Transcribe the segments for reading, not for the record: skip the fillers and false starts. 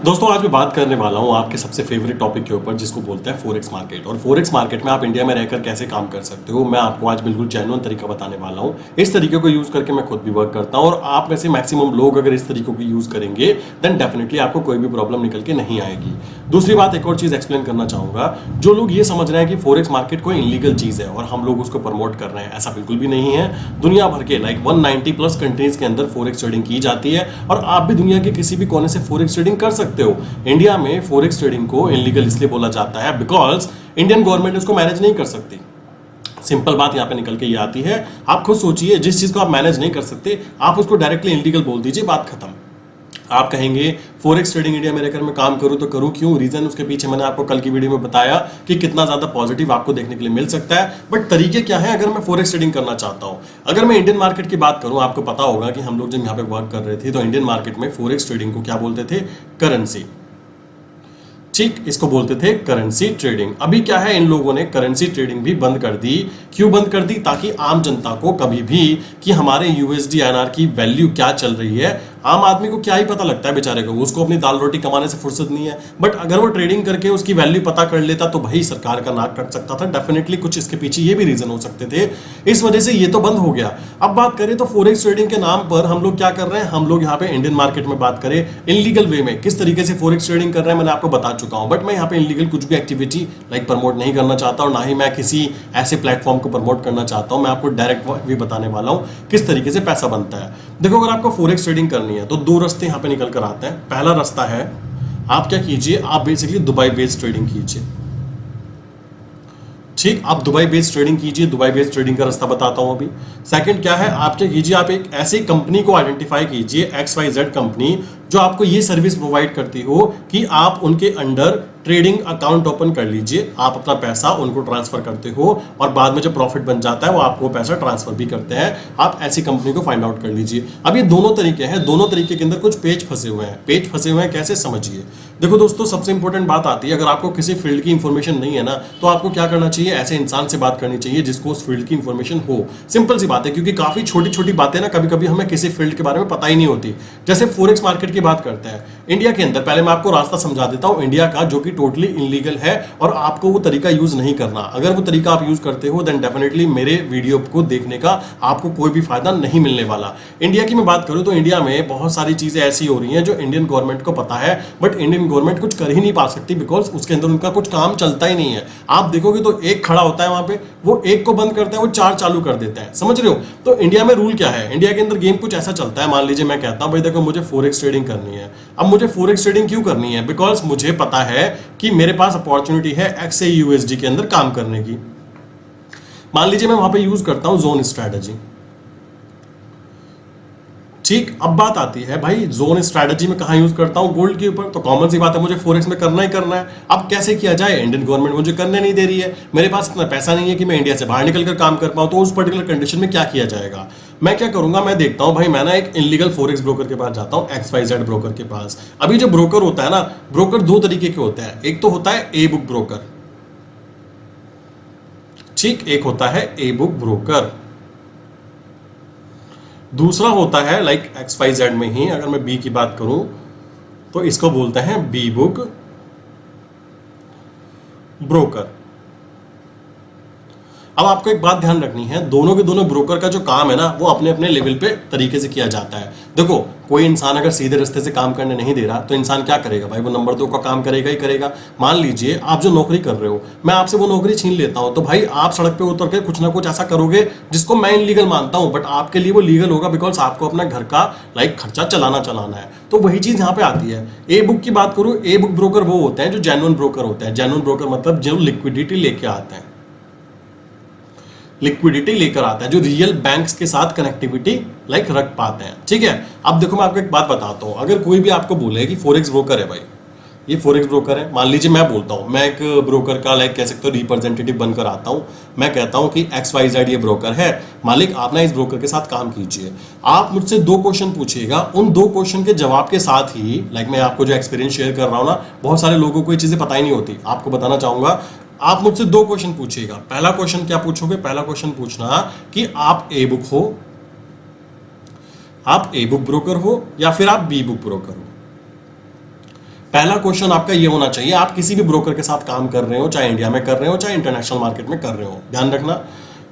दोस्तों आज मैं बात करने वाला हूं आपके सबसे फेवरेट टॉपिक के ऊपर जिसको बोलते हैं फॉरेक्स मार्केट। और फॉरेक्स मार्केट में आप इंडिया में रहकर कैसे काम कर सकते हो, मैं आपको आज बिल्कुल जेन्युइन तरीका बताने वाला हूं। इस तरीके को यूज करके मैं खुद भी वर्क करता हूं और आप में से मैक्सिमम लोग अगर इस तरीके को यूज करेंगे देन डेफिनेटली आपको कोई भी प्रॉब्लम निकल के नहीं आएगी। दूसरी बात, एक और चीज एक्सप्लेन करना चाहूंगा। जो लोग ये समझ रहे हैं कि फॉरेक्स मार्केट कोई इलीगल चीज है और हम लोग उसको प्रमोट कर रहे हैं, ऐसा बिल्कुल भी नहीं है। दुनिया भर के 190 प्लस कंट्रीज के अंदर फॉरेक्स ट्रेडिंग की जाती है और आप भी दुनिया के किसी भी कोने से फॉरेक्स ट्रेडिंग कर सकते हो। इंडिया में फॉरेक्स ट्रेडिंग को इलीगल इसलिए बोला जाता है बिकॉज इंडियन गवर्नमेंट उसको मैनेज नहीं कर सकती। सिंपल बात यहां पे निकल के ये आती है। आप खुद सोचिए, जिस चीज को आप मैनेज नहीं कर सकते आप उसको डायरेक्टली इलीगल बोल दीजिए, बात खत्म। आप कहेंगे फॉरेक्स ट्रेडिंग इंडिया में रहकर मैं काम करूं तो करूं क्यों? रीजन उसके पीछे मैंने आपको कल की वीडियो में बताया कि कितना ज्यादा पॉजिटिव आपको देखने के लिए मिल सकता है। बट तरीके क्या है अगर मैं फॉरेक्स ट्रेडिंग करना चाहता हूं? अगर मैं इंडियन मार्केट की बात करूं, आपको पता होगा कि हम लोग जब यहां पे वर्क कर रहे थे तो इंडियन मार्केट में फॉरेक्स ट्रेडिंग को क्या बोलते थे? करेंसी। ठीक, इसको बोलते थे करेंसी ट्रेडिंग। अभी क्या है, इन लोगों ने करेंसी ट्रेडिंग भी बंद कर दी। क्यों बंद कर दी? ताकि आम जनता को कभी भी कि हमारे यूएसडी आईएनआर की वैल्यू क्या चल रही है, आम आदमी को क्या ही पता लगता है बेचारे को, उसको अपनी दाल रोटी कमाने से फुर्सत नहीं है। बट अगर वो ट्रेडिंग करके उसकी वैल्यू पता कर लेता तो भाई सरकार का नाक कट सकता था। डेफिनेटली कुछ इसके पीछे ये भी रीजन हो सकते थे, इस वजह से ये तो बंद हो गया। अब बात करें तो फॉरेक्स ट्रेडिंग के नाम पर हम लोग क्या कर रहे हैं, हम लोग यहाँ पे इंडियन मार्केट में बात करें इनलीगल वे में किस तरीके से फॉरेक्स ट्रेडिंग कर रहे हैं मैंने आपको बता चुका हूं। बट मैं यहाँ पे इनलीगल कुछ भी एक्टिविटी प्रमोट नहीं करना चाहता और ना ही मैं किसी ऐसे प्लेटफॉर्म को प्रमोट करना चाहता हूं। मैं आपको डायरेक्ट भी बताने वाला हूं किस तरीके से पैसा बनता है। देखो, अगर आपको फॉरेक्स ट्रेडिंग करनी है तो दो रास्ते यहाँ पे निकल कर आते हैं। पहला रास्ता है, आप क्या कीजिए, आप बेसिकली दुबई बेस्ड ट्रेडिंग कीजिए। ठीक, आप दुबई बेस्ड ट्रेडिंग कीजिए। दुबई बेस्ड ट्रेडिंग का रास्ता बताता हूं अभी। सेकंड क्या है, आप क्या कीजिए, आप एक ऐसी कंपनी को आइडेंटिफाई कीजिए, XYZ कंपनी, जो आपको ये सर्विस प्रोवाइड करती हो कि आप उनके अंडर ट्रेडिंग अकाउंट ओपन कर लीजिए। आप अपना पैसा उनको ट्रांसफर करते हो और बाद में जो प्रॉफिट बन जाता है वो आपको पैसा ट्रांसफर भी करते हैं। आप ऐसी कंपनी को फाइंड आउट कर लीजिए। अब ये दोनों तरीके हैं, दोनों तरीके के अंदर कुछ पेज फंसे हुए हैं। पेज फंसे हुए हैं कैसे, समझिए। देखो दोस्तों, सबसे इंपॉर्टेंट बात आती है, अगर आपको किसी फील्ड की इंफॉर्मेशन नहीं है ना तो आपको क्या करना चाहिए, ऐसे इंसान से बात करनी चाहिए जिसको उस फील्ड की इंफॉर्मेशन हो। सिंपल सी बात है, क्योंकि काफी छोटी छोटी बातें ना कभी कभी हमें किसी फील्ड के बारे में पता ही नहीं होती। जैसे फॉरेक्स मार्केट की बात करते हैं इंडिया के अंदर, पहले मैं आपको रास्ता समझा देता हूं इंडिया का, जो कि टोटली इनलीगल है और आपको वो तरीका यूज नहीं करना। अगर वो तरीका आप यूज करते हो देन डेफिनेटली मेरे वीडियो को देखने का आपको कोई भी फायदा नहीं मिलने वाला। इंडिया की मैं बात करूं तो इंडिया में बहुत सारी चीजें ऐसी हो रही हैं जो इंडियन गवर्नमेंट को पता है, बट इंडियन गवर्नमेंट कुछ कर ही नहीं पा सकती बिकॉज उसके अंदर उनका कुछ काम चलता ही नहीं है। आप देखोगे तो एक खड़ा होता है वहां पे, वो एक को बंद करता है, वो चार चालू कर देता है। समझ रहे हो? तो इंडिया में रूल क्या है, इंडिया के अंदर गेम कुछ ऐसा चलता है। मान लीजिए मैं कहता हूं भाई देखो मुझे फॉरेक्स ट्रेडिंग करनी है। अब मुझे फॉरेक्स ट्रेडिंग क्यों करनी है? बिकॉज मुझे पता है कि मेरे पास अपॉर्चुनिटी है XAUSD के अंदर काम करने की। मान लीजिए मैं वहां पे यूज करता हूं जोन स्ट्रैटेजी। ठीक, अब बात आती है भाई जोन स्ट्रैटेजी में कहां यूज करता हूं, गोल्ड के ऊपर। तो कॉमन सी बात है, मुझे फॉरेक्स में करना ही करना है। अब कैसे किया जाए, इंडियन गवर्नमेंट मुझे करने नहीं दे रही है, मेरे पास इतना पैसा नहीं है कि मैं इंडिया से बाहर निकल कर काम कर पाऊं। तो उस पर्टिकुलर कंडीशन में क्या किया जाएगा, मैं क्या करूंगा, मैं देखता हूं भाई मैं ना एक इलीगल फॉरेक्स ब्रोकर के पास जाता हूं, XYZ ब्रोकर के पास। अभी जो ब्रोकर होता है ना, ब्रोकर दो तरीके के होते हैं। एक तो होता है ए बुक ब्रोकर, ठीक, एक होता है ए बुक ब्रोकर। दूसरा होता है XYZ में ही, अगर मैं बी की बात करूं तो इसको बोलते हैं बी बुक ब्रोकर। अब आपको एक बात ध्यान रखनी है, दोनों के दोनों ब्रोकर का जो काम है ना वो अपने अपने लेवल पे तरीके से किया जाता है। देखो, कोई इंसान अगर सीधे रास्ते से काम करने नहीं दे रहा तो इंसान क्या करेगा भाई, वो नंबर 2 का काम करेगा ही करेगा। मान लीजिए आप जो नौकरी कर रहे हो, मैं आपसे वो नौकरी छीन लेता हूं, तो भाई आप सड़क पे उतर के कुछ ना कुछ ऐसा करोगे जिसको मैं इनलीगल मानता हूं, बट आपके लिए वो लीगल होगा बिकॉज आपको अपना घर का खर्चा चलाना है। तो वही चीज यहाँ पे आती है। ए बुक की बात करूं, ए बुक ब्रोकर वो होते हैं जो जेन्युइन ब्रोकर होते हैं। जेन्युइन ब्रोकर मतलब जो लिक्विडिटी लेके आते हैं, लिक्विडिटी लेकर आता है, जो रियल बैंक्स के साथ कनेक्टिविटी रख पाते हैं। ठीक है, अब देखो मैं आपको एक बात बताता हूं, अगर कोई भी आपको बोले कि फॉरेक्स ब्रोकर है, भाई ये फॉरेक्स ब्रोकर है, मान लीजिए मैं बोलता हूं, मैं एक ब्रोकर का कह सकते हो रिप्रेजेंटेटिव बनकर आता हूं, मैं कहता हूं कि XYZ ये ब्रोकर है, मालिक आप ना इस ब्रोकर के साथ काम कीजिए। आप मुझसे 2 क्वेश्चन पूछिएगा, उन 2 क्वेश्चन के जवाब के साथ ही मैं आपको जो एक्सपीरियंस शेयर कर रहा हूं ना, बहुत सारे लोगों को ये चीजें पता ही नहीं होती। आपको बताना चाहूंगा, आप मुझसे 2 क्वेश्चन पूछिएगा। पहला क्वेश्चन क्या पूछोगे, पहला क्वेश्चन पूछना कि आप ए बुक हो, आप ए बुक ब्रोकर हो या फिर आप बी बुक ब्रोकर हो। पहला क्वेश्चन आपका ये होना चाहिए, आप किसी भी ब्रोकर के साथ काम कर रहे हो, चाहे इंडिया में कर रहे हो चाहे इंटरनेशनल मार्केट में कर रहे हो, ध्यान रखना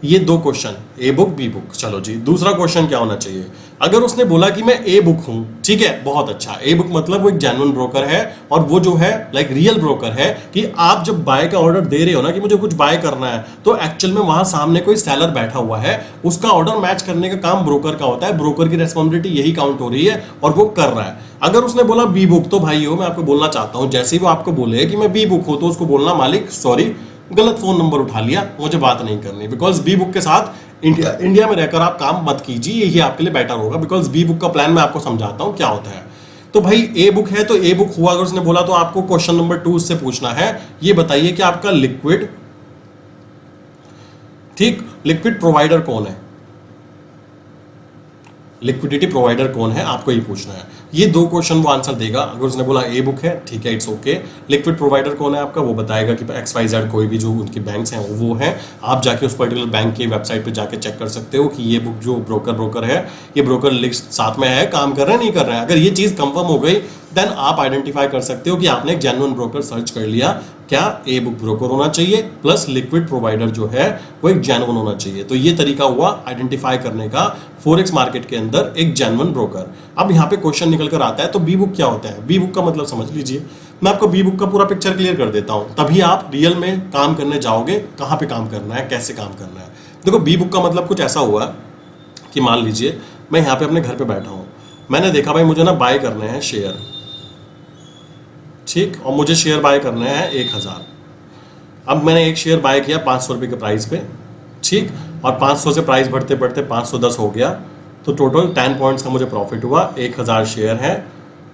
ये दो question, A book B book. चलो जी, दूसरा क्वेश्चन क्या होना चाहिए? अगर उसने बोला कि मैं ए बुक हूं, ठीक है, बहुत अच्छा, ए बुक मतलब वो एक जेन्युइन ब्रोकर है और वो जो है लाइक रियल ब्रोकर है कि आप जब बाय का ऑर्डर दे रहे हो ना कि मुझे कुछ बाय करना है, तो एक्चुअल में वहां सामने कोई सेलर बैठा हुआ है, उसका ऑर्डर मैच करने का काम ब्रोकर का होता है, ब्रोकर की रेस्पॉन्सिबिलिटी यही काउंट हो रही है और वो कर रहा है। अगर उसने बोला बी बुक, तो भाई हो मैं आपको बोलना चाहता हूं, जैसे ही वो आपको बोले कि मैं बी बुक हूं, तो उसको बोलना मालिक सॉरी गलत फोन नंबर उठा लिया, मुझे बात नहीं करनी, बिकॉज बी बुक के साथ इंडिया में रहकर आप काम मत कीजिए, यही आपके लिए बेटर होगा। बिकॉज बी बुक का प्लान मैं आपको समझाता हूं क्या होता है। तो भाई ए बुक है तो ए बुक हुआ, अगर उसने बोला तो आपको क्वेश्चन नंबर 2 उससे पूछना है, ये बताइए कि आपका लिक्विड, ठीक, लिक्विड प्रोवाइडर कौन है, लिक्विडिटी प्रोवाइडर कौन है, आपको ये पूछना है। ये दो क्वेश्चन वो आंसर देगा। अगर उसने बोला ए बुक है, ठीक है, इट्स ओके। लिक्विड प्रोवाइडर कौन है आपका, वो बताएगा कि XYZ कोई भी जो उनकी बैंक्स हैं वो हैं। आप जाके उस पर्टिकुलर बैंक की वेबसाइट पे जाके चेक कर सकते हो कि ये बुक जो ब्रोकर है, ये ब्रोकर लिस्ट साथ में है, काम कर रहे हैं नहीं कर रहे हैं। अगर ये चीज कंफर्म हो गई देन आप आइडेंटिफाई कर सकते हो कि आपने एक जेन्युइन ब्रोकर सर्च कर लिया। क्या ए बुक ब्रोकर होना चाहिए प्लस लिक्विड प्रोवाइडर जो है वो एक जेन्युइन होना चाहिए। तो ये तरीका हुआ आइडेंटिफाई करने का फॉरेक्स मार्केट के अंदर एक जेन्युइन ब्रोकर। अब यहाँ पे क्वेश्चन निकल कर आता है, तो बी बुक क्या होता है? बी बुक का मतलब समझ लीजिए, मैं आपको बी बुक का पूरा पिक्चर क्लियर कर देता हूँ, तभी आप रियल में काम करने जाओगे, कहाँ पे काम करना है, कैसे काम करना है। देखो बी बुक का मतलब कुछ ऐसा हुआ कि मान लीजिए मैं यहाँ पे अपने घर पे बैठा हूँ, मैंने देखा भाई मुझे ना बाय करने हैं शेयर, ठीक, और मुझे शेयर बाय करने हैं 1000। अब मैंने एक शेयर बाय किया 500 रुपये के प्राइस पे, ठीक, और 500 से प्राइस बढ़ते बढ़ते 510 हो गया, तो टोटल 10 पॉइंट्स का मुझे प्रॉफिट हुआ। 1000 शेयर है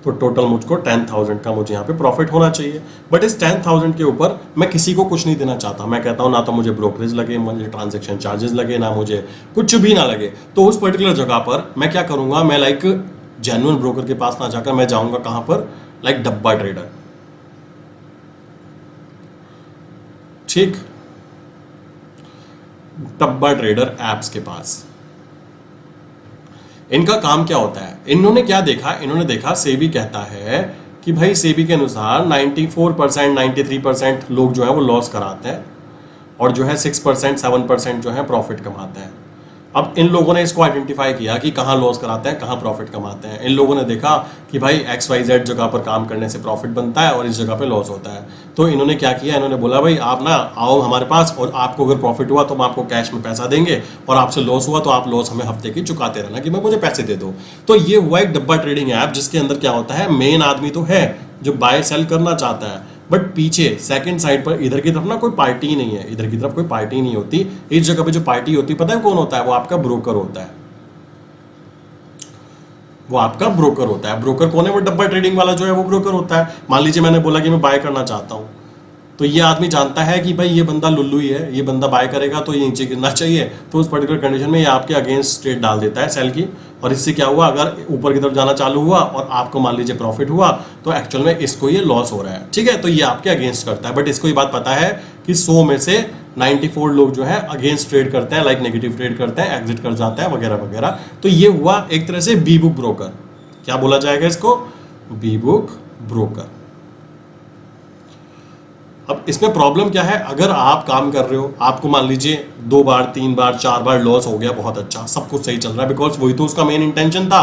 तो टोटल मुझको 10,000 का मुझे यहाँ पे प्रॉफिट होना चाहिए। बट इस 10,000 के ऊपर मैं किसी को कुछ नहीं देना चाहता। मैं कहता हूँ ना तो मुझे ब्रोकरेज लगे, मुझे ट्रांजेक्शन चार्जेस लगे, ना मुझे कुछ भी ना लगे। तो उस पर्टिकुलर जगह पर मैं क्या करूँगा, मैं लाइक जेन्युइन ब्रोकर के पास ना जाकर मैं जाऊँगा कहाँ पर, लाइक डब्बा ट्रेडर, ठीक, डब्बा ट्रेडर एप्स के पास। इनका काम क्या होता है, इन्होंने क्या देखा, इन्होंने देखा सेबी कहता है कि भाई सेबी के अनुसार 94% 93% लोग जो है वो लॉस कराते हैं और जो है 6% 7% जो है प्रॉफिट कमाते हैं। अब इन लोगों ने इसको आइडेंटिफाई किया कि कहाँ लॉस कराते हैं, कहाँ प्रॉफिट कमाते हैं। इन लोगों ने देखा कि भाई XYZ जगह पर काम करने से प्रॉफिट बनता है और इस जगह पे लॉस होता है। तो इन्होंने क्या किया, इन्होंने बोला भाई आप ना आओ हमारे पास और आपको अगर प्रॉफिट हुआ तो हम आपको कैश में पैसा देंगे और आपसे लॉस हुआ तो आप लॉस हमें हफ्ते की चुकाते रहना कि भाई मुझे पैसे दे दो। तो ये हुआ एक डब्बा ट्रेडिंग ऐप, जिसके अंदर क्या होता है, मेन आदमी तो है जो बाय सेल करना चाहता है, बट पीछे सेकंड साइड पर इधर की तरफ ना कोई पार्टी ही नहीं है, इधर की तरफ कोई पार्टी नहीं होती। इस जगह पे जो पार्टी होती है पता है कौन होता है, वो आपका ब्रोकर होता है, वो आपका ब्रोकर होता है। ब्रोकर कौन है, वो डब्बा ट्रेडिंग वाला जो है वो ब्रोकर होता है। मान लीजिए मैंने बोला कि मैं बाय करना चाहता हूं, तो ये आदमी जानता है कि भाई ये बंदा लुल्लू ही है, ये बंदा बाय करेगा तो ये नीचे गिरना चाहिए, तो उस पर्टिकुलर कंडीशन में ये आपके अगेंस्ट ट्रेड डाल देता है सेल की। और इससे क्या हुआ, अगर ऊपर की तरफ जाना चालू हुआ और आपको मान लीजिए प्रॉफिट हुआ तो एक्चुअल में इसको ये लॉस हो रहा है, ठीक है, तो ये आपके अगेंस्ट करता है। बट इसको ये बात पता है कि 100 में से 94 लोग जो है अगेंस्ट ट्रेड करते हैं, लाइक नेगेटिव ट्रेड करते हैं, एग्जिट कर जाते हैं वगैरह वगैरह। तो ये हुआ एक तरह से बी बुक ब्रोकर। क्या बोला जाएगा इसको, बी बुक ब्रोकर। अब इसमें प्रॉब्लम क्या है, अगर आप काम कर रहे हो, आपको मान लीजिए 2 बार 3 बार 4 बार लॉस हो गया, बहुत अच्छा, सब कुछ सही चल रहा है, बिकॉज वही तो उसका मेन इंटेंशन था।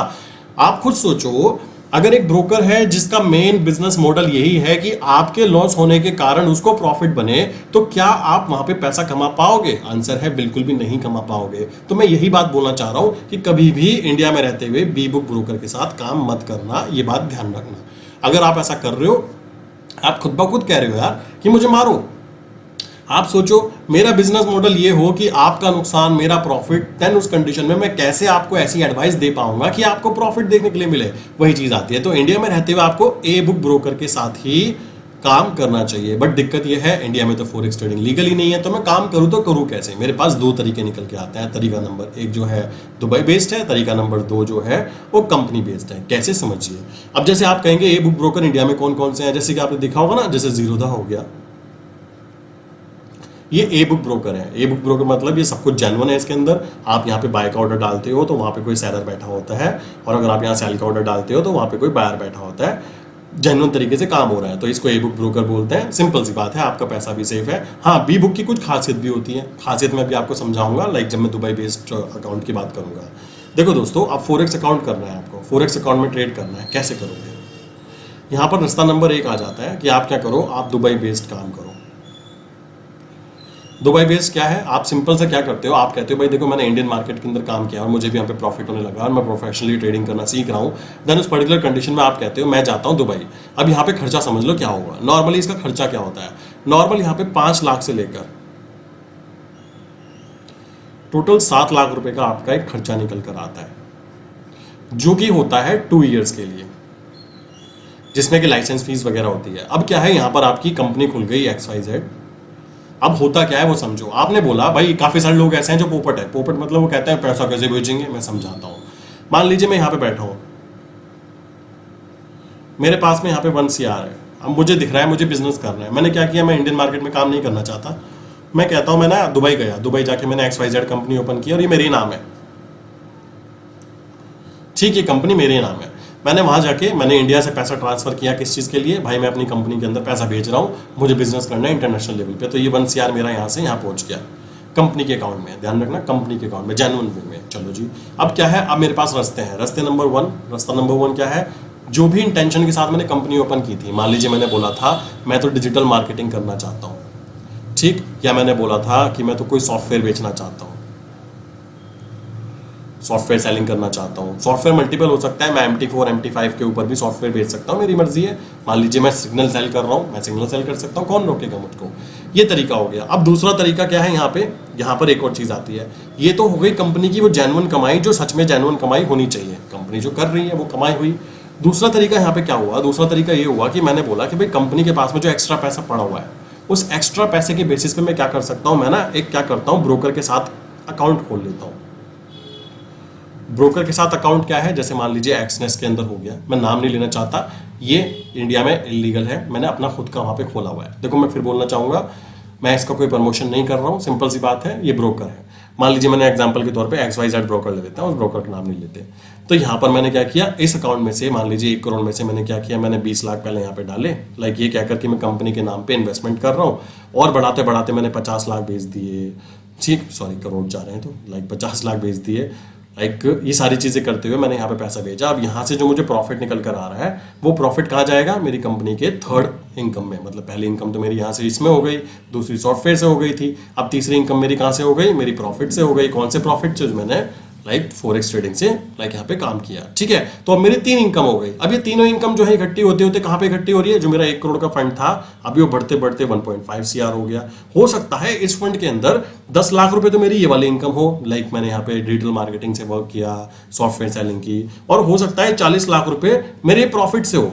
आप खुद सोचो, अगर एक ब्रोकर है जिसका मेन बिजनेस मॉडल यही है कि आपके लॉस होने के कारण उसको प्रॉफिट बने, तो क्या आप वहां पे पैसा कमा पाओगे? आंसर है बिल्कुल भी नहीं कमा पाओगे। तो मैं यही बात बोलना चाह रहा हूं कि कभी भी इंडिया में रहते हुए बी बुक ब्रोकर के साथ काम मत करना, ये बात ध्यान रखना। अगर आप ऐसा कर रहे हो, आप खुद ब खुद कह रहे हो यार कि मुझे मारो, आप सोचो मेरा बिजनेस मॉडल ये हो कि आपका नुकसान मेरा प्रॉफिट, देन उस कंडीशन में मैं कैसे आपको ऐसी एडवाइस दे पाऊंगा कि आपको प्रॉफिट देखने के लिए मिले, वही चीज आती है। तो इंडिया में रहते हुए आपको ए बुक ब्रोकर के साथ ही काम करना चाहिए। बट दिक्कत यह है इंडिया में तो फॉरेक्स ट्रेडिंग लीगल ही नहीं है, तो मैं काम करूं तो करूं कैसे? मेरे पास 2 तरीके निकल के आते हैं। तरीका नंबर 1 जो है दुबई बेस्ड है, तरीका नंबर 2 जो है वो कंपनी बेस्ड है। कैसे, समझिए। अब जैसे आप कहेंगे ए बुक ब्रोकर इंडिया में कौन कौन से हैं, जैसे कि आपने देखा होगा ना, जैसे जीरोधा हो गया, ये ए बुक ब्रोकर है। ए बुक ब्रोकर मतलब ये सब कुछ जेन्युइन है। इसके अंदर आप यहाँ पे बाय का ऑर्डर डालते हो तो वहाँ पे कोई सेलर बैठा होता है, और अगर आप यहाँ सेल का ऑर्डर डालते हो तो वहाँ पे कोई बायर बैठा होता है। जेन्युइन तरीके से काम हो रहा है, तो इसको ई बुक ब्रोकर बोलते हैं। सिंपल सी बात है, आपका पैसा भी सेफ है। हाँ, बी बुक की कुछ खासियत भी होती है, खासियत मैं भी आपको समझाऊंगा, लाइक जब मैं दुबई बेस्ड अकाउंट की बात करूंगा। देखो दोस्तों, अब फोरेक्स अकाउंट करना है आपको, फोरेक्स अकाउंट में ट्रेड करना है, कैसे करोगे? यहाँ पर रास्ता नंबर 1 आ जाता है कि आप क्या करो, आप दुबई बेस्ड काम करो। दुबई बेस्ड क्या है? आप सिंपल से क्या करते हो, आप कहते हो भाई देखो मैंने इंडियन मार्केट के अंदर काम किया और मुझे भी यहाँ पे प्रॉफिट होने लगा और मैं प्रोफेशनली ट्रेडिंग करना सीख रहा हूँ। देन उस पर्टिकुलर कंडीशन में आप कहते हो मैं जाता हूँ दुबई। अब यहाँ पे खर्चा समझ लो क्या होगा। नॉर्मली इसका खर्चा क्या होता है? नॉर्मल यहाँ पे 5 लाख से लेकर टोटल 7 लाख रुपए का आपका एक खर्चा निकल कर आता है, जो कि होता है 2 ईयर्स के लिए, जिसमें कि लाइसेंस फीस वगैरह होती है। अब क्या है, यहाँ पर आपकी कंपनी खुल गई XYZ। अब होता क्या है वो समझो। आपने बोला भाई काफी सारे लोग ऐसे हैं जो पोपट है। पोपट मतलब वो कहते हैं पैसा कैसे भेजेंगे, मैं समझाता हूं। मान लीजिए मैं यहां पे बैठा हूं, मेरे पास में यहाँ पे 1 CR है। अब मुझे दिख रहा है मुझे बिजनेस करना है। मैंने क्या किया, मैं इंडियन मार्केट में काम नहीं करना चाहता। मैं कहता हूं मैं ना दुबई गया, दुबई जाके मैंने XYZ कंपनी ओपन की और ये मेरे नाम है, ठीक है, कंपनी मेरे नाम है। मैंने वहां जाके मैंने इंडिया से पैसा ट्रांसफर किया। किस चीज के लिए? भाई मैं अपनी कंपनी के अंदर पैसा भेज रहा हूँ, मुझे बिजनेस करना है इंटरनेशनल लेवल पे। तो ये 1 CR मेरा यहाँ से यहाँ पहुंच गया कंपनी के अकाउंट में। ध्यान रखना, कंपनी के अकाउंट में, जेन्युइन वे में। चलो जी, अब क्या है, अब मेरे पास रास्ते हैं। रास्ता नंबर 1 क्या है? जो भी इंटेंशन के साथ मैंने कंपनी ओपन की थी, मान लीजिए मैंने बोला था मैं तो डिजिटल मार्केटिंग करना चाहता हूँ, ठीक, या मैंने बोला था कि मैं तो कोई सॉफ्टवेयर बेचना चाहता हूँ, सॉफ्टवेयर सेलिंग करना चाहता हूँ। सॉफ्टवेयर मल्टीपल हो सकता है, मैं MT4 MT5 के ऊपर भी सॉफ्टवेयर बेच सकता हूँ, मेरी मर्जी है। मान लीजिए मैं सिग्नल सेल कर रहा हूँ, मैं सिग्नल सेल कर सकता हूँ, कौन रोकेगा मुझको? ये तरीका हो गया। अब दूसरा तरीका क्या है, यहाँ पर एक और चीज आती है। ये तो हो गई कंपनी की वो जेन्युइन कमाई, जो सच में जेन्युइन कमाई होनी चाहिए, कंपनी जो कर रही है वो कमाई हुई। दूसरा तरीका यहाँ पे क्या हुआ? दूसरा तरीका ये हुआ कि मैंने बोला कि भाई कंपनी के पास में जो एक्स्ट्रा पैसा पड़ा हुआ है, उस एक्स्ट्रा पैसे के बेसिस पे मैं क्या कर सकता हूँ, मैं ना एक क्या करता हूँ, ब्रोकर के साथ अकाउंट खोल लेता हूँ। ब्रोकर के साथ अकाउंट क्या है, जैसे मान लीजिए एक्सनेस के अंदर हो गया, मैं नाम नहीं लेना चाहता, ये इंडिया में इलीगल है, मैंने अपना खुद का वहां पे खोला हुआ है। देखो मैं फिर बोलना चाहूंगा, मैं इसका कोई प्रमोशन नहीं कर रहा हूँ, सिंपल सी बात है, ये ब्रोकर है। मान लीजिए मैंने एग्जांपल के तौर पे XYZ ब्रोकर ले लेता हूँ, उस ब्रोकर का नाम नहीं लेते। तो यहाँ पर मैंने क्या किया, इस अकाउंट में से मान लीजिए 1 करोड़ में से मैंने क्या किया, मैंने 20 लाख पहले यहाँ पे डाले, लाइक ये कहकर कि मैं कंपनी के नाम पे इन्वेस्टमेंट कर रहा हूँ, और बढ़ाते बढ़ाते मैंने 50 लाख भेज दिए, ठीक, सॉरी करोड़ जा रहे हैं, तो लाइक 50 लाख भेज दिए। लाइक ये सारी चीजें करते हुए मैंने यहाँ पे पैसा भेजा। अब यहाँ से जो मुझे प्रॉफिट निकल कर आ रहा है, वो प्रॉफिट कहाँ जाएगा? मेरी कंपनी के 3rd इनकम में। मतलब पहली इनकम तो मेरी यहाँ से इसमें हो गई, दूसरी सॉफ्टवेयर से हो गई थी, अब तीसरी इनकम मेरी कहाँ से हो गई? मेरी प्रॉफिट से हो गई। कौन से प्रॉफिट? जो मैंने लाइक फॉरेक्स ट्रेडिंग से लाइक यहाँ पे काम किया, ठीक है। तो अब मेरी 3 इनकम हो गई। अब ये तीनों इनकम जो है इकट्ठी होते होते कहाँ पे इकट्ठी हो रही है? जो मेरा 1 करोड़ का फंड था, अभी वो बढ़ते बढ़ते 1.5 CR हो गया। हो सकता है इस फंड के अंदर 10 लाख रुपए तो मेरी ये वाली इनकम हो, लाइक मैंने यहाँ पे डिजिटल मार्केटिंग से वर्क किया, सॉफ्टवेयर सेलिंग की, और हो सकता है 40 लाख रुपए मेरे प्रॉफिट से हो।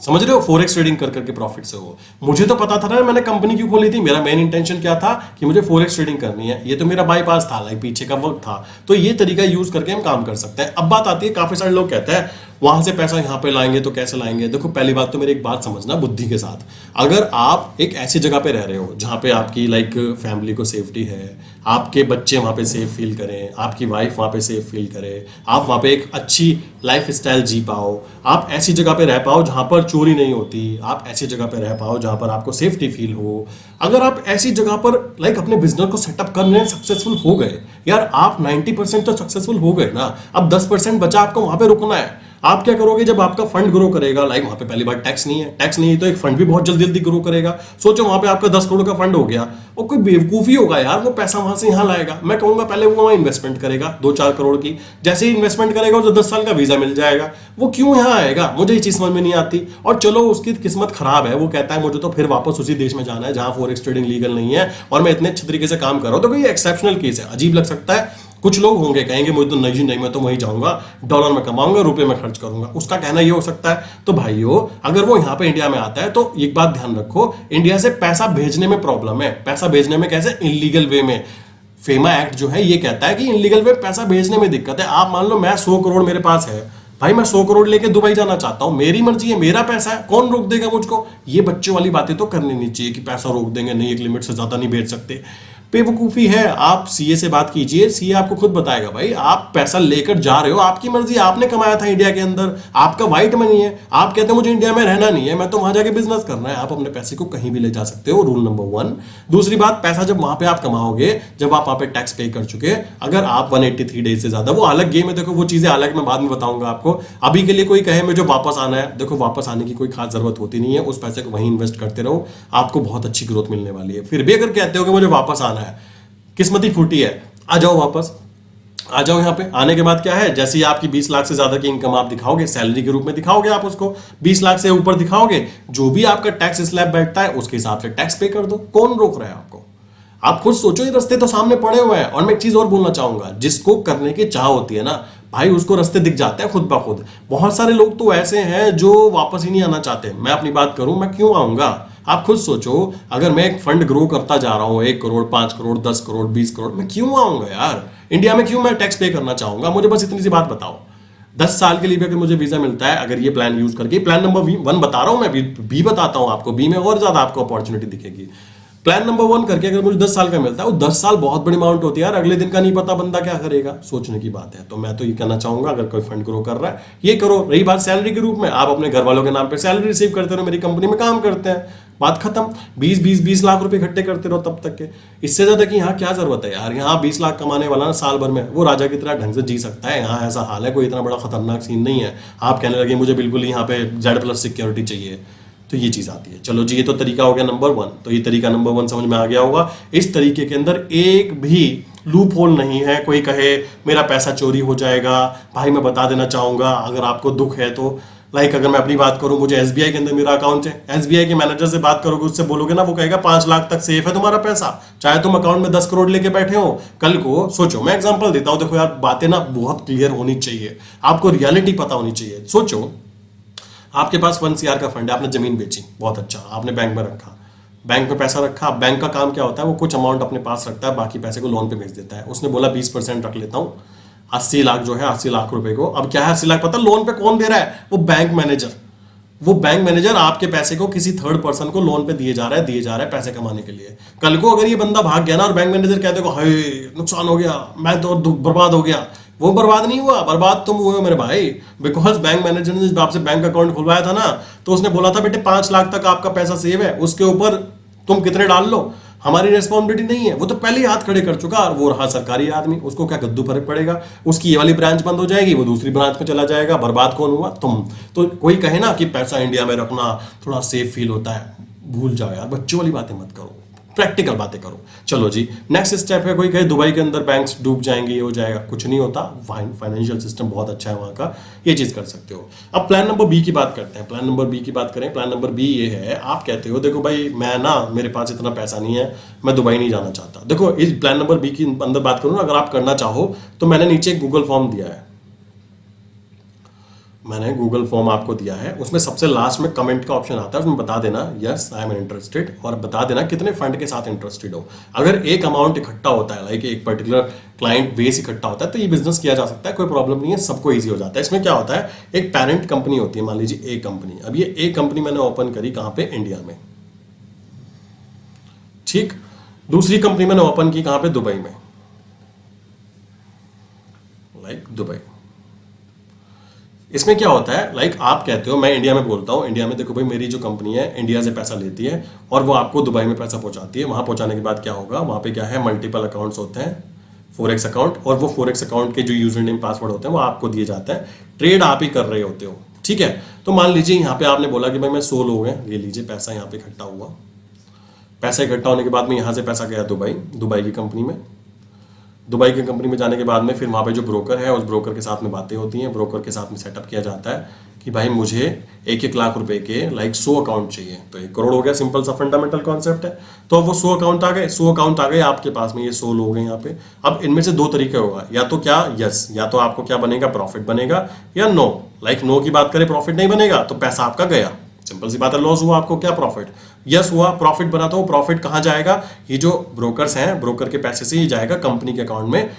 समझ रहे हो? फॉरेक्स ट्रेडिंग कर करके प्रॉफिट से हो। मुझे तो पता था ना मैंने कंपनी क्यों खोली थी, मेरा मेन इंटेंशन क्या था कि मुझे फॉरेक्स ट्रेडिंग करनी है, ये तो मेरा बाईपास था, लाइक पीछे का वर्क था। तो ये तरीका यूज करके हम काम कर सकते हैं। अब बात आती है, काफी सारे लोग कहते हैं वहां से पैसा यहाँ पे लाएंगे तो कैसे लाएंगे? देखो पहली बात तो मेरी एक बात समझना बुद्धि के साथ, अगर आप एक ऐसी जगह पे रह रहे हो जहाँ पे आपकी लाइक फैमिली को सेफ्टी है, आपके बच्चे वहाँ पे सेफ फील करें, आपकी वाइफ वहाँ पे सेफ फील करे, आप वहाँ पे एक अच्छी लाइफ स्टाइल जी पाओ, आप ऐसी जगह पे रह पाओ जहाँ पर चोरी नहीं होती, आप ऐसी जगह पे रह पाओ जहाँ पर आपको सेफ्टी फील हो, अगर आप ऐसी जगह पर लाइक अपने बिजनेस को सेटअप करने सक्सेसफुल हो गए, यार आप 90% तो सक्सेसफुल हो गए ना, अब 10% बचा, आपको वहां पे रुकना है। आप क्या करोगे जब आपका फंड ग्रो करेगा? लाइक वहां पे पहली बार टैक्स नहीं है, टैक्स नहीं है तो एक फंड भी बहुत जल्दी जल्दी ग्रो करेगा। सोचो वहां पे आपका 10 करोड़ का फंड हो गया, और कोई बेवकूफी होगा यार वो पैसा वहां से यहाँ लाएगा। मैं कहूंगा पहले वो वहां इन्वेस्टमेंट करेगा 2-4 करोड़ की, जैसे ही इन्वेस्टमेंट करेगा तो 10 साल का वीजा मिल जाएगा। वो क्यों यहाँ आएगा? मुझे ये चीज समझ में नहीं आती। और चलो उसकी किस्मत खराब है, वो कहता है मुझे तो फिर वापस उसी देश में जाना है जहां फॉरेक्स ट्रेडिंग लीगल नहीं है और मैं इतने अच्छे तरीके से काम कर रहा हूं। तो कोई एक्सेप्शनल केस है, अजीब लग सकता है। कुछ लोग होंगे कहेंगे मुझे तो नहीं नहीं, मैं तो वहीं जाऊंगा, डॉलर में कमाऊंगा, रुपए में खर्च करूंगा, उसका कहना ये हो सकता है। तो भाइयों अगर वो यहाँ पे इंडिया में आता है तो एक बात ध्यान रखो, इंडिया से पैसा भेजने में प्रॉब्लम है। पैसा भेजने में कैसे? इलीगल वे में। फेमा एक्ट जो है ये कहता है कि इलीगल वे पैसा भेजने में दिक्कत है। आप मान लो मैं 100 करोड़ मेरे पास है, भाई मैं 100 करोड़ लेके दुबई जाना चाहता हूं, मेरी मर्जी है, मेरा पैसा है, कौन रोक देगा मुझको? ये बच्चों वाली बातें तो करनी नहीं चाहिए कि पैसा रोक देंगे, नहीं एक लिमिट से ज्यादा नहीं भेज सकते। बेवकूफी है। आप सीए से बात कीजिए, सीए आपको खुद बताएगा भाई आप पैसा लेकर जा रहे हो, आपकी मर्जी, आपने कमाया था इंडिया के अंदर, आपका व्हाइट मनी है, आप कहते हो मुझे इंडिया में रहना नहीं है, मैं तो वहां जाके बिजनेस करना है, आप अपने पैसे को कहीं भी ले जा सकते हो, रूल नंबर 1। दूसरी बात, पैसा जब वहां पे आप कमाओगे, जब आप वहां पे टैक्स पे कर चुके, अगर आप 183 डेज से ज्यादा, वो अलग गेम है, देखो वो चीजें अलग, मैं बाद में बताऊंगा आपको। अभी के लिए कोई कहे मुझे वापस आना है, देखो वापस आने की कोई खास जरूरत होती नहीं है, उस पैसे को वहीं इन्वेस्ट करते रहो, आपको बहुत अच्छी ग्रोथ मिलने वाली है। फिर भी अगर कहते हो कि मुझे वापस आना है, किस्मत ही फूटी है, आ जाओ वापस, आ जाओ यहाँ पे। आने के बाद क्या है, जैसे ही आपकी 20 लाख से ज्यादा की इनकम आप दिखाओगे, सैलरी के रूप में दिखाओगे, आप उसको 20 लाख से ऊपर दिखाओगे, जो भी आपका टैक्स स्लैब बैठता है उसके हिसाब से टैक्स पे कर दो, कौन रोक रहा है आपको? आप खुद सोचो, ये रास्ते तो सामने पड़े हुए हैं। और मैं एक चीज और बोलना चाहूंगा, जिसको करने की चाह होती है ना भाई, उसको रास्ते दिख जाते हैं खुद ब खुद। बहुत सारे लोग तो ऐसे हैं जो वापस ही नहीं आना चाहते। मैं अपनी बात करूं, मैं क्यों आऊंगा? आप खुद सोचो, अगर मैं एक फंड ग्रो करता जा रहा हूं, 1 करोड़, 5 करोड़, 10 करोड़, 20 करोड़, मैं क्यों आऊंगा यार? इंडिया में क्यों मैं टैक्स पे करना चाहूंगा? मुझे बस इतनी सी बात बताओ। 10 साल के लिए भी अगर मुझे वीजा मिलता है, अगर ये प्लान यूज करके, प्लान नंबर 1 बता रहा हूं मैं, बी बताता हूं आपको, बी में और ज्यादा आपको अपॉर्चुनिटी दिखेगी। प्लान नंबर 1 करके अगर मुझे 10 साल का मिलता है, वो 10 साल बहुत बड़ी अमाउंट होती है यार, अगले दिन का नहीं पता बंदा क्या करेगा, सोचने की बात है। तो मैं तो ये कहना चाहूंगा, अगर कोई फंड ग्रो कर रहा है, ये करो। रही बात सैलरी के रूप में, आप अपने घर वालों के नाम पे सैलरी रिसीव करते रहो, मेरी कंपनी में काम करते हैं, बात खत्म। 20 लाख रुपए इकट्ठे करते रहो तब तक के। इससे ज्यादा कि यहाँ क्या जरूरत है यार? यहाँ 20 लाख कमाने वाला ना साल भर में वो राजा की तरह ढंग से जी सकता है। यहाँ ऐसा हाल है, कोई इतना बड़ा खतरनाक सीन नहीं है। आप कहने लगे मुझे बिल्कुल यहाँ पे Z+ सिक्योरिटी चाहिए, तो ये चीज आती है। चलो जी, ये तो तरीका हो गया नंबर 1। तो ये तरीका नंबर 1 समझ में आ गया होगा। इस तरीके के अंदर एक भी लूप होल नहीं है। कोई कहे मेरा पैसा चोरी हो जाएगा, भाई मैं बता देना चाहूंगा, अगर आपको दुख है तो, अगर मैं अपनी बात करूं, मुझे SBI के अंदर मेरा अकाउंट है, SBI के मैनेजर से बात करोगे, उससे बोलोगे ना, वो कहेगा 5 लाख तक सेफ है तुम्हारा पैसा, चाहे तुम अकाउंट में 10 करोड़ लेके बैठे हो। कल को सोचो, मैं एग्जांपल देता हूं, देखो यार बातें ना बहुत क्लियर होनी चाहिए, आपको रियलिटी पता होनी चाहिए। सोचो, आपके पास 1 CR का फंड है, आपने जमीन बेची, बहुत अच्छा, आपने बैंक में रखा, बैंक में पैसा रखा। बैंक का काम क्या होता है, वो कुछ अमाउंट अपने पास रखता है, बाकी पैसे को लोन पे भेज देता है। उसने बोला 20% रख लेता हूँ, 80 लाख जो है, 80 लाख रुपए को, अब क्या है 80 लाख, पता लोन पे कौन दे रहा है? वो बैंक मैनेजर। वो बैंक मैनेजर आपके पैसे को किसी थर्ड पर्सन को लोन पे दिए जा रहा है पैसे कमाने के लिए। कल को अगर ये बंदा भाग गया ना, और बैंक मैनेजर कहते को हाय नुकसान हो गया, मैं तो बर्बाद हो गया, वो बर्बाद नहीं हुआ, बर्बाद तुम हुए हो मेरे भाई। बिकॉज बैंक मैनेजर ने जब आपसे बैंक अकाउंट खुलवाया था ना, तो उसने बोला था बेटे 5 लाख तक आपका पैसा सेव है, उसके ऊपर तुम कितने डाल लो, हमारी रेस्पॉन्सिबिलिटी नहीं है। वो तो पहले ही हाथ खड़े कर चुका, और वो रहा सरकारी आदमी, उसको क्या गद्दू फर्क पड़ेगा? उसकी ये वाली ब्रांच बंद हो जाएगी, वो दूसरी ब्रांच में चला जाएगा, बर्बाद कौन हुआ? तुम। तो कोई कहे ना कि पैसा इंडिया में रखना थोड़ा सेफ फील होता है, भूल जाओ यार, बच्चों वाली बातें मत करो, प्रैक्टिकल बातें करो। चलो जी, नेक्स्ट स्टेप है, कोई कहे दुबई के अंदर बैंक्स डूब जाएंगे, ये हो जाएगा, कुछ नहीं होता, फाइनेंशियल सिस्टम बहुत अच्छा है वहां का, ये चीज कर सकते हो। अब प्लान नंबर बी की बात करते हैं। प्लान नंबर बी की बात करें, प्लान नंबर बी ये है, आप कहते हो देखो भाई मैं ना, मेरे पास इतना पैसा नहीं है, मैं दुबई नहीं जाना चाहता। देखो इस प्लान नंबर बी की अंदर बात करूं ना, अगर आप करना चाहो तो मैंने नीचे गूगल फॉर्म दिया है, मैंने गूगल फॉर्म आपको दिया है, उसमें सबसे लास्ट में कमेंट का ऑप्शन आता है, उसमें बता देना यस आई एम इंटरेस्टेड, और बता देना कितने फंड के साथ इंटरेस्टेड हो। अगर एक अमाउंट इकट्ठा होता है, एक पर्टिकुलर क्लाइंट बेस इकट्ठा होता है, तो ये बिजनेस किया जा सकता है, कोई प्रॉब्लम नहीं है, सबको ईजी हो जाता है। इसमें क्या होता है, एक पेरेंट कंपनी होती है, मान लीजिए ए कंपनी। अब ये ए कंपनी मैंने ओपन करी कहां पे? इंडिया में, ठीक। दूसरी कंपनी मैंने ओपन की कहां पे? दुबई में, दुबई। इसमें क्या होता है, आप कहते हो, मैं इंडिया में बोलता हूं, इंडिया में देखो भाई मेरी जो कंपनी है इंडिया से पैसा लेती है और वो आपको दुबई में पैसा पहुंचाती है। वहां पहुंचाने के बाद क्या होगा, वहां पे क्या है, मल्टीपल अकाउंट्स होते हैं, फोरेक्स अकाउंट, और वो फोरेक्स अकाउंट के जो यूजर नेम पासवर्ड होते हैं वो आपको दिए जाते हैं, ट्रेड आप ही कर रहे होते हो, ठीक है। तो मान लीजिए यहाँ पे आपने बोला कि भाई मैं 100 लोग हैं, ये लीजिए पैसा यहाँ पे इकट्ठा हुआ। पैसा इकट्ठा होने के बाद में यहाँ से पैसा गया दुबई की कंपनी में। दुबई की कंपनी में जाने के बाद में फिर वहाँ पे जो ब्रोकर है, उस ब्रोकर के साथ में बातें होती हैं, ब्रोकर के साथ में सेटअप किया जाता है कि भाई मुझे 1-1 लाख रुपए के 100 अकाउंट चाहिए, तो 1 करोड़ हो गया, सिंपल सा फंडामेंटल कॉन्सेप्ट है। तो वो 100 अकाउंट आ गए, 100 अकाउंट आ गए आपके पास में, ये 100 लोग हैं यहाँ पे। अब इनमें से 2 तरीके होगा, या तो क्या, यस, या तो आपको क्या बनेगा, प्रॉफिट बनेगा, या नो। नो की बात करें, प्रॉफिट नहीं बनेगा तो पैसा आपका गया, सिंपल सी बात है, लॉस हुआ आपको, क्या प्रॉफिट, यस हुआ, प्रॉफिट बना, तो वो प्रॉफिट कहां जाएगा, ये जो ब्रोकर्स हैं, ब्रोकर के पैसे से ही जाएगा कंपनी के अकाउंट में,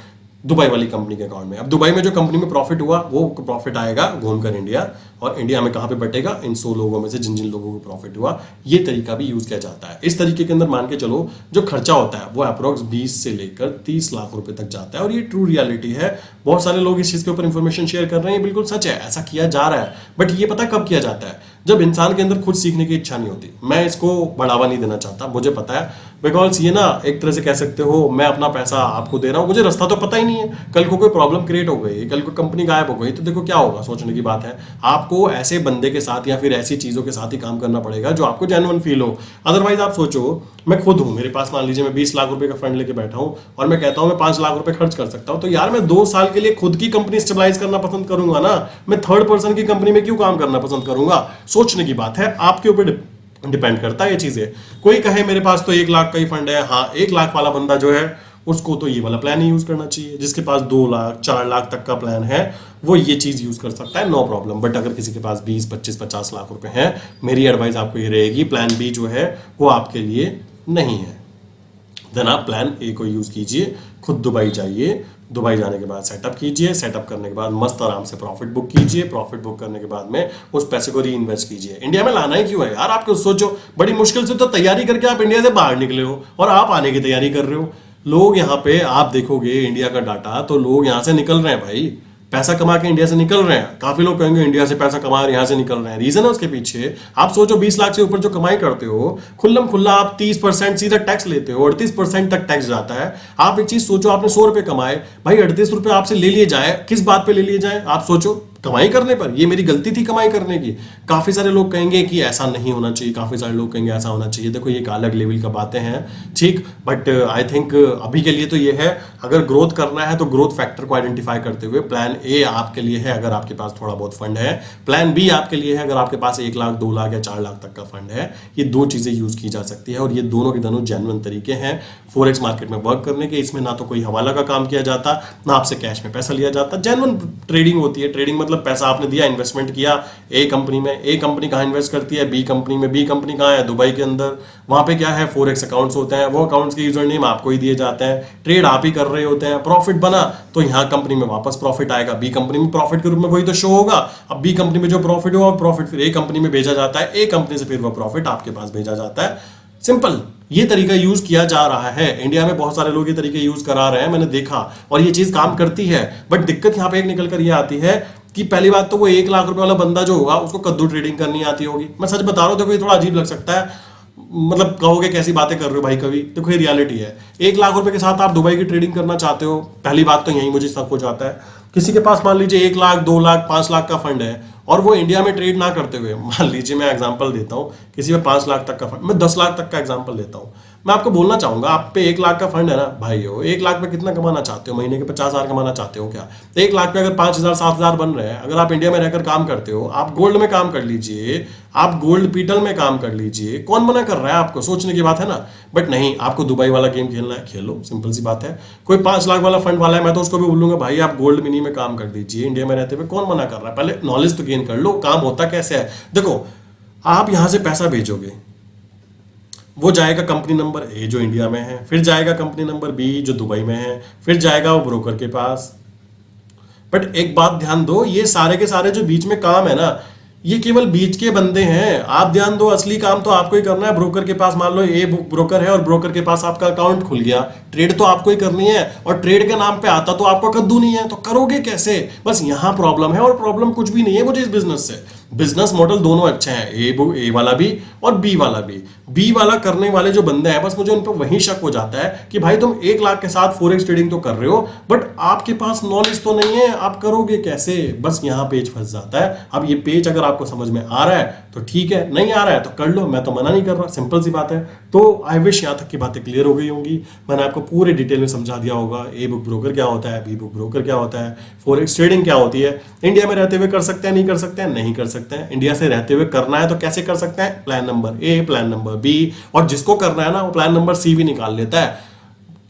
दुबई वाली कंपनी के अकाउंट में। अब दुबई में जो कंपनी में प्रॉफिट हुआ वो प्रॉफिट आएगा घूमकर इंडिया, और इंडिया में कहां पे बटेगा, इन 100 लोगों में से जिन जिन लोगों को प्रॉफिट हुआ। ये तरीका भी यूज किया जाता है। इस तरीके के अंदर मान के चलो जो खर्चा होता है वो अप्रोक्स 20 से लेकर 30 लाख रुपए तक जाता है, और ये ट्रू रियलिटी है। बहुत सारे लोग इस चीज के ऊपर इंफॉर्मेशन शेयर कर रहे हैं, ये बिल्कुल सच है, ऐसा किया जा रहा है। बट ये पता कब किया जाता है, जब इंसान के अंदर खुद सीखने की इच्छा नहीं होती। मैं इसको बढ़ावा नहीं देना चाहता, मुझे पता है, बिकॉज ये ना एक तरह से कह सकते हो मैं अपना पैसा आपको दे रहा हूं, मुझे रास्ता तो पता ही नहीं है। कल को कोई प्रॉब्लम क्रिएट हो गई, कल को कंपनी गायब हो गई, तो देखो क्या होगा, सोचने की बात है। आपको ऐसे बंदे के साथ या फिर ऐसी चीजों के साथ ही काम करना पड़ेगा जो आपको जेन्युइन फील हो। अदरवाइज आप सोचो, मैं खुद हूं, मेरे पास मान लीजिए मैं 20 लाख रुपए का फंड लेके बैठा हूं और मैं कहता हूं मैं 5 लाख रुपए खर्च कर सकता हूं, तो यार मैं 2 साल के लिए खुद की कंपनी स्टेबलाइज करना पसंद करूंगा ना। मैं थर्ड पर्सन की कंपनी में क्यों काम करना पसंद करूंगा। सोचने की बात है, आपके ऊपर डिपेंड करता है ये चीजें। कोई कहे मेरे पास तो 1 लाख का ही फंड है, हाँ 1 लाख वाला बंदा जो है उसको तो ये वाला प्लान ही यूज करना चाहिए। जिसके पास 2 लाख 4 लाख तक का प्लान है वो ये चीज यूज कर सकता है, नो प्रॉब्लम। बट अगर किसी के पास 20 25 50 लाख रुपए हैं, मेरी एडवाइस आपको ये रहेगी, प्लान बी जो है वो आपके लिए नहीं है। देन आप प्लान ए को यूज कीजिए, खुद दुबई जाइए, दुबई जाने के बाद सेटअप कीजिए, सेटअप करने के बाद मस्त आराम से प्रॉफिट बुक कीजिए, प्रॉफिट बुक करने के बाद में उस पैसे को री इन्वेस्ट कीजिए। इंडिया में लाना ही क्यों है यार, आपको सोचो, बड़ी मुश्किल से तो तैयारी करके आप इंडिया से बाहर निकले हो और आप आने की तैयारी कर रहे हो। लोग यहाँ पे आप देखोगे इंडिया का डाटा, तो लोग यहाँ से निकल रहे हैं भाई, पैसा कमा के इंडिया से निकल रहे हैं। काफी लोग कहेंगे इंडिया से पैसा कमा रहे, यहाँ से निकल रहे हैं, रीजन है उसके पीछे। आप सोचो 20 लाख से ऊपर जो कमाई करते हो, खुल्लम खुल्ला आप 30% सीधा टैक्स लेते हो, 38% तक टैक्स जाता है। आप एक चीज सोचो, आपने 100 रुपए कमाए, भाई 38 रुपए आपसे ले लिए जाए, किस बात पे ले लिए जाए, आप सोचो, कमाई करने पर। ये मेरी गलती थी कमाई करने की। काफी सारे लोग कहेंगे कि ऐसा नहीं होना चाहिए, काफी सारे लोग कहेंगे ऐसा होना चाहिए। देखो ये एक अलग लेवल का बातें हैं, ठीक, बट आई थिंक अभी के लिए तो ये है, अगर ग्रोथ करना है तो ग्रोथ फैक्टर को आइडेंटिफाई करते हुए प्लान ए आपके लिए है अगर आपके पास थोड़ा बहुत फंड है, प्लान बी आपके लिए है अगर आपके पास 1 लाख 2 लाख या 4 लाख तक का फंड है। ये दो चीजें यूज की जा सकती है और ये दोनों के दोनों जेन्युइन तरीके हैं फॉरेक्स मार्केट में वर्क करने के। इसमें ना तो कोई हवाला का काम किया जाता, ना आपसे कैश में पैसा लिया जाता, जेन्युइन ट्रेडिंग होती है। ट्रेडिंग मतलब पैसा आपने दिया, इन्वेस्टमेंट किया ए कंपनी में, ए कंपनी कहाँ इन्वेस्ट करती है, बी कंपनी में, बी कंपनी कहाँ है, दुबई के अंदर। वहां पे क्या है, फॉरेक्स अकाउंट्स होते हैं, वो अकाउंट्स के यूजर नेम आपको ही दिए जाते हैं, ट्रेड आप ही कर रहे होते हैं। प्रॉफिट बना तो यहाँ कंपनी में वापस प्रॉफिट आएगा, बी कंपनी में प्रॉफिट के रूप में वही तो शो होगा। अब बी कंपनी में जो प्रॉफिट हुआ, प्रॉफिट फिर ए कंपनी में भेजा जाता है, ए कंपनी से फिर वो प्रॉफिट आपके पास भेजा जाता है। सिंपल, ये तरीका यूज किया जा रहा है इंडिया में, बहुत सारे लोग ये तरीके यूज करा रहे हैं, मैंने देखा, और ये चीज काम करती है। बट दिक्कत यहाँ पे एक निकल कर ये आती है कि पहली बात तो वो 1 लाख रुपए वाला बंदा जो होगा उसको कद्दू ट्रेडिंग करनी आती होगी। मैं सच बता रहा हूँ, देखो ये थोड़ा अजीब लग सकता है, मतलब कहोगे कैसी बातें कर रहे हो भाई कभी, देखो ये रियलिटी है। 1 लाख रुपए के साथ आप दुबई की ट्रेडिंग करना चाहते हो, पहली बात तो यही मुझे शक हो जाता है। किसी के पास मान लीजिए 1 लाख 2 लाख 5 लाख का फंड है और वो इंडिया में ट्रेड ना करते हुए, मान लीजिए मैं एग्जांपल देता हूँ, किसी में 5 लाख तक का फंड, मैं 10 लाख तक का एग्जांपल देता हूँ। मैं आपको बोलना चाहूंगा, आप पे 1 लाख का फंड है ना भाई, हो 1 लाख पे कितना कमाना चाहते हो, महीने के 50,000 कमाना चाहते हो क्या? 1 लाख पे अगर 5,000 7,000 बन रहे हैं, अगर आप इंडिया में रहकर काम करते हो, आप गोल्ड में काम कर लीजिए, आप गोल्ड पीटल में काम कर लीजिए, कौन मना कर रहा है आपको? सोचने की बात है ना। बट नहीं, आपको दुबई वाला गेम खेलना है, खेलो, सिंपल सी बात है। कोई 5 लाख वाला फंड वाला है, मैं तो उसको भी बोलूंगा भाई आप गोल्ड मिनी में काम कर दीजिए, इंडिया में रहते हुए कौन मना कर रहा है? पहले नॉलेज तो गेन कर लो, काम होता कैसे है। देखो, आप यहां से पैसा भेजोगे, वो जाएगा कंपनी नंबर ए जो इंडिया में है, फिर जाएगा कंपनी नंबर बी जो दुबई में है, फिर जाएगा वो ब्रोकर के पास। बट एक बात ध्यान दो, ये सारे के सारे जो बीच में काम है ना, ये केवल बीच के बंदे हैं। आप ध्यान दो, असली काम तो आपको ही करना है। ब्रोकर के पास मान लो ए ब्रोकर है और ब्रोकर के पास आपका अकाउंट खुल गया, ट्रेड तो आपको ही करनी है, और ट्रेड के नाम पे आता तो आपको कद्दू नहीं है, तो करोगे कैसे? बस यहां प्रॉब्लम है, और प्रॉब्लम कुछ भी नहीं है मुझे इस बिजनेस से। बिजनेस मॉडल दोनों अच्छे हैं, ए वाला भी और बी वाला भी। बी वाला करने वाले जो बंदे हैं, बस मुझे उन पर वही शक हो जाता है कि भाई तुम 1 लाख के साथ फॉरेक्स ट्रेडिंग तो कर रहे हो, बट आपके पास नॉलेज तो नहीं है, आप करोगे कैसे? बस यहाँ पेज फंस जाता है। अब ये पेज अगर आपको समझ में आ रहा है तो ठीक है, नहीं आ रहा है तो कर लो, मैं तो मना नहीं कर रहा, सिंपल सी बात है। तो आई विश यहाँ तक की बातें क्लियर हो गई होंगी, मैंने आपको पूरे डिटेल में समझा दिया होगा। ए बुक ब्रोकर क्या होता है, बी बुक ब्रोकर क्या होता है, फॉरेक्स ट्रेडिंग क्या होती है, इंडिया में रहते हुए कर सकते हैं, नहीं कर सकते हैं, नहीं कर सकते हैं, इंडिया से रहते हुए करना है तो कैसे कर सकते हैं, plan number A, plan number B, और जिसको करना है ना वो प्लान नंबर सी भी निकाल लेता है।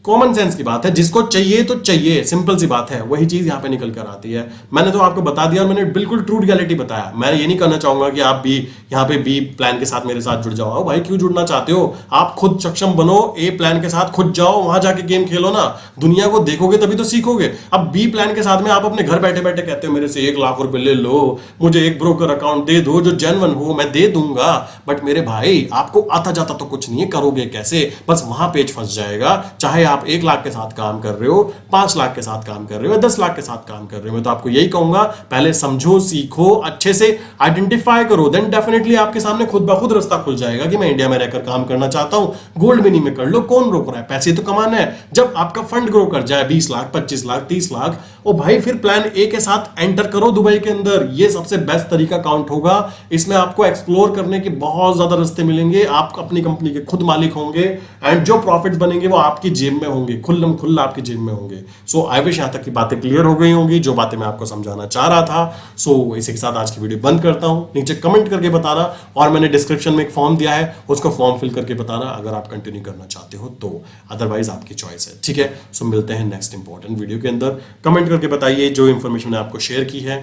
कॉमन सेंस की बात है, जिसको चाहिए तो चाहिए, सिंपल सी बात है, वही चीज यहां पे निकल कर आती है। मैंने तो आपको बता दिया और मैंने बिल्कुल ट्रू रियलिटी बताया। मैं ये नहीं करना चाहूंगा कि आप भी यहाँ पे बी प्लान के साथ मेरे साथ जुड़ जाओ। भाई क्यों जुड़ना चाहते हो? आप खुद सक्षम बनो, ए प्लान के साथ खुद जाओ, वहां जाके गेम खेलो ना, दुनिया को देखोगे तभी तो सीखोगे। अब बी प्लान के साथ में आप अपने घर बैठे बैठे कहते हो मेरे से 1 लाख रुपए ले लो, मुझे एक ब्रोकर अकाउंट दे दो जो जेन्युइन हो, मैं दे दूंगा। बट मेरे भाई आपको आता जाता तो कुछ नहीं है, करोगे कैसे? बस वहां पेच फंस जाएगा। चाहे आप 1 लाख के साथ काम कर रहे हो, 5 लाख के साथ काम कर रहे हो, 10 लाख के साथ काम कर रहे हो, मैं तो आपको यही कहूंगा पहले समझो, सीखो, अच्छे से आइडेंटिफाई करो, देन डेफिनेटली आपके सामने खुद ब खुद रास्ता खुल जाएगा कि मैं इंडिया में रहकर काम करना चाहता हूं। गोल्ड मिनी में कर लो, कौन रोक रहा है? पैसे तो कमाना है। जब आपका फंड ग्रो कर जाए 20 लाख, 25 लाख, 30 लाख, ओ भाई फिर प्लान ए के साथ एंटर करो दुबई के अंदर। ये सबसे बेस्ट तरीका काउंट होगा। इसमें आपको एक्सप्लोर करने के बहुत ज्यादा रास्ते मिलेंगे, आप अपनी कंपनी के खुद मालिक होंगे एंड जो प्रॉफिट्स बनेंगे वो आपकी जेब में होंगे, खुल्लम खुल्ला आपकी जेब में होंगे। सो आई विश यहां तक की बातें क्लियर हो गई होंगी, जो बातें मैं आपको समझाना चाह रहा था। सो इसी के साथ आज की वीडियो बंद करता हूं। नीचे कमेंट करके बताना, और मैंने डिस्क्रिप्शन में एक फॉर्म दिया है, उसको फॉर्म फिल करके बताना अगर आप कंटिन्यू करना चाहते हो तो, अदरवाइज आपकी चॉइस है, ठीक है? सो मिलते हैं नेक्स्ट इंपॉर्टेंट वीडियो के अंदर। कमेंट करके बताइए जो इंफॉर्मेशन मैंने आपको शेयर की है,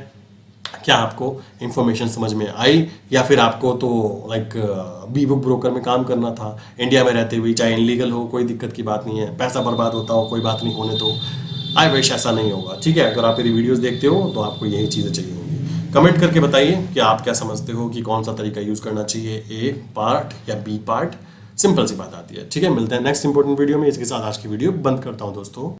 क्या आपको इंफॉर्मेशन समझ में आई, या फिर आपको तो लाइक बी बुक ब्रोकर में काम करना था इंडिया में रहते हुए, चाहे इनलीगल हो, कोई दिक्कत की बात नहीं है, पैसा बर्बाद होता हो कोई बात नहीं, होने तो। आई विश ऐसा नहीं होगा, ठीक है? अगर आप मेरी वीडियोस देखते हो तो आपको यही चीज़ें चाहिए होंगी। कमेंट करके बताइए कि आप क्या समझते हो कि कौन सा तरीका यूज करना चाहिए, ए पार्ट या बी पार्ट। सिंपल सी बात आती है, ठीक है? मिलते हैं नेक्स्ट इंपॉर्टेंट वीडियो में। इसके साथ आज की वीडियो बंद करता हूं दोस्तों।